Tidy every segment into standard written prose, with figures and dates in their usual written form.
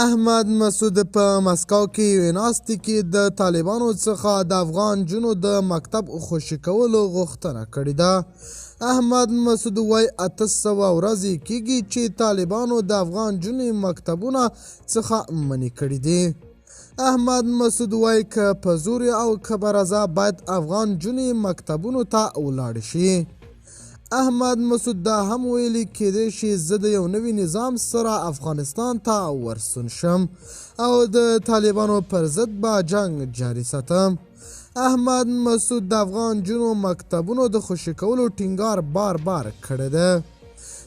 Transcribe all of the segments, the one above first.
احمد مسعود په مسکو کې یوې ناستې کې د طالبانو څخه د افغان نجونو د مکتب خوشي کولو غوښتنه کړې ده. احمد مسعود وایي 800 ورځې کېږي چې طالبانو د افغان نجونو مکتبونه څخه منع کړي دي. احمد مسعود وایي که په زور او که په رضا باید افغان نجونې مکتبونو ته ولاړې شي. احمد مسعود دا هم ویلي کېدای شي زه د یو نوي نظام سره افغانستان ته ورستون شم او د طالبانو پر ضد به جنګ جاري ساتم. احمد مسعود د افغان نجونو مکتبونو د خوشي کولو ټینګار بار بار کړی ده.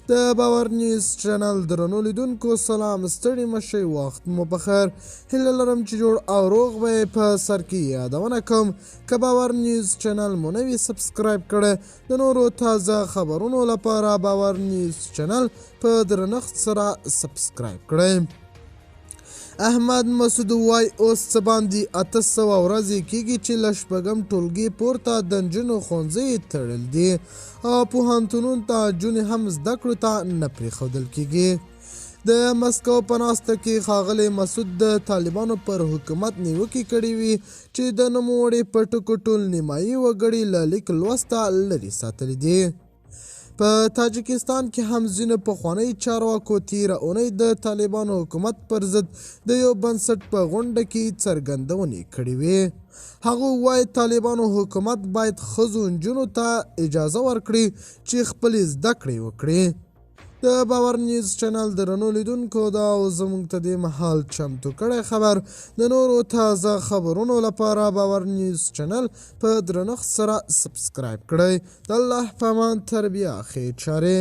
د باور نیوز چینل درنو لیدونکو سلام، ستړي مشئ، وخت مو بخیر. هیله لرم چې جوړ او روغ به یې په سر کې یادونه کوم. که باور نیوز چینل مو نه وي سبسکرایب کړی، د نورو تازه خبرونو لپاره باور نیوز چینل په درنښت سره سبسکرایب کړئ. احمد مسعود وایي اوس څه باندې 800 ورځې کېږي چې له شپږم ټولګي پورته د نجونو ښوونځي تړل دي او پوهنتونونو ته نجونې هم زده کړو ته نه پرېښودل کېږي. د مسکو په ناسته کې ښاغلی مسعود د طالبانو پر حکومت نیوکې کړې وي چې د نوموړي په ټکو ټول نیمایي وګړي له لیک لوسته لرې ساتلي دي. په تاجکستان کې هم ځینو پخوانیو چارواکو تېره اونۍ د طالبانو حکومت پر ضد د یو بنسټ په غونډه کې څرګندونې کړې وې. هغوی وایي طالبانو حکومت باید ښځو نجونو ته اجازه ورکړي چې خپلې زده کړې وکړي. د باور نیوز چینل درنو لیدونکو دا زموږ ته دې مهال چمتو کړی خبر. د نورو تازه خبرونو لپاره باور نیوز چینل په درنښت سره سبسکرایب کړئ. د الله په امان، تر بیا ښې چارې.